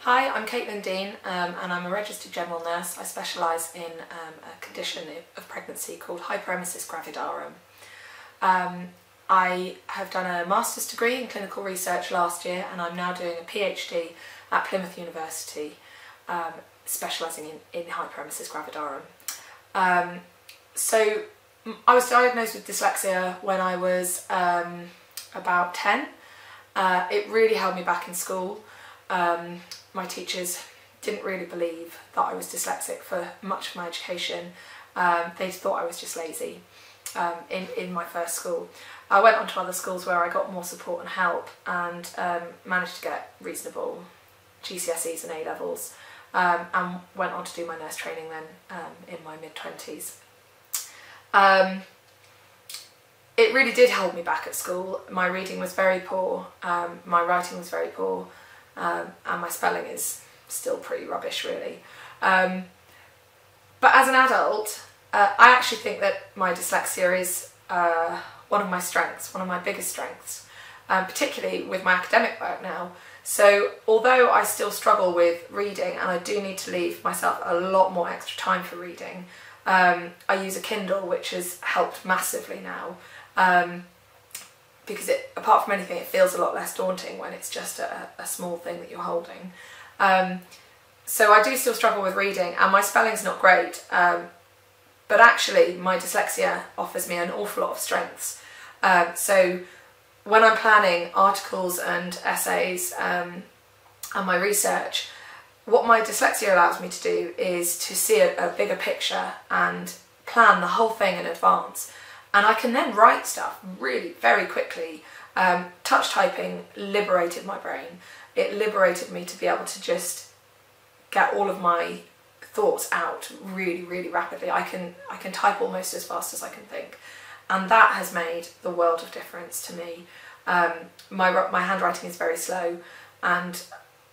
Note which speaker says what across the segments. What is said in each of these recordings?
Speaker 1: Hi, I'm Caitlin Dean and I'm a registered general nurse. I specialise in a condition of pregnancy called hyperemesis gravidarum. I have done a master's degree in clinical research last year and I'm now doing a PhD at Plymouth University specialising in hyperemesis gravidarum. So I was diagnosed with dyslexia when I was about 10. It really held me back in school. My teachers didn't really believe that I was dyslexic for much of my education. They thought I was just lazy in my first school. I went on to other schools where I got more support and help and managed to get reasonable GCSEs and A-levels and went on to do my nurse training then in my mid-20s. It really did hold me back at school. My reading was very poor, my writing was very poor, and my spelling is still pretty rubbish really. But as an adult, I actually think that my dyslexia is one of my strengths, one of my biggest strengths, particularly with my academic work now. So although I still struggle with reading and I do need to leave myself a lot more extra time for reading, I use a Kindle, which has helped massively now. Because apart from anything, it feels a lot less daunting when it's just a small thing that you're holding. So I do still struggle with reading and my spelling's not great, but actually my dyslexia offers me an awful lot of strengths. So when I'm planning articles and essays and my research, what my dyslexia allows me to do is to see a bigger picture and plan the whole thing in advance. And I can then write stuff really very quickly. Touch typing liberated my brain. It liberated me to be able to just get all of my thoughts out really, really rapidly. I can type almost as fast as I can think. And that has made the world of difference to me. My handwriting is very slow and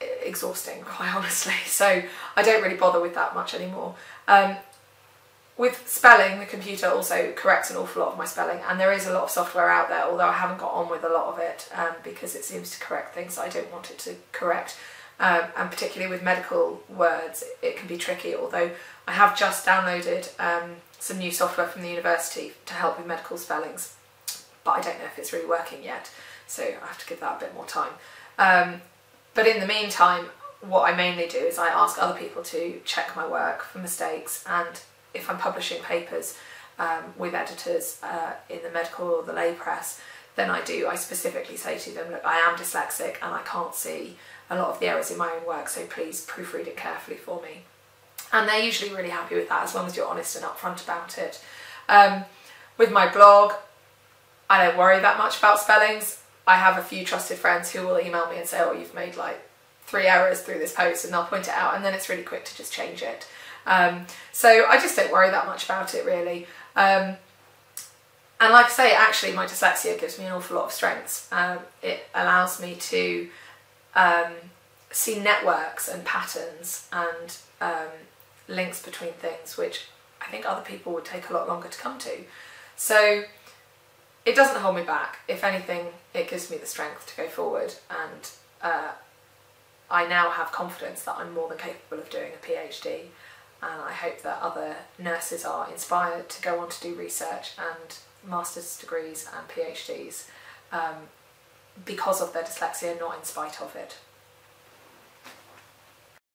Speaker 1: exhausting, quite honestly. So I don't really bother with that much anymore. With spelling, the computer also corrects an awful lot of my spelling, and there is a lot of software out there, although I haven't got on with a lot of it because it seems to correct things that I don't want it to correct. And particularly with medical words, it can be tricky, although I have just downloaded some new software from the university to help with medical spellings, but I don't know if it's really working yet, so I have to give that a bit more time. But in the meantime, what I mainly do is I ask other people to check my work for mistakes, and if I'm publishing papers with editors in the medical or the lay press, then I specifically say to them, look, I am dyslexic and I can't see a lot of the errors in my own work, so please proofread it carefully for me. And they're usually really happy with that, as long as you're honest and upfront about it. With my blog, I don't worry that much about spellings. I have a few trusted friends who will email me and say, oh, you've made like 3 errors through this post, and they'll point it out, and then it's really quick to just change it. So I just don't worry that much about it really. And like I say, actually my dyslexia gives me an awful lot of strengths. It allows me to see networks and patterns and links between things, which I think other people would take a lot longer to come to. So it doesn't hold me back. If anything, it gives me the strength to go forward, and I now have confidence that I'm more than capable of doing a PhD. And I hope that other nurses are inspired to go on to do research and master's degrees and PhDs because of their dyslexia, not in spite of it.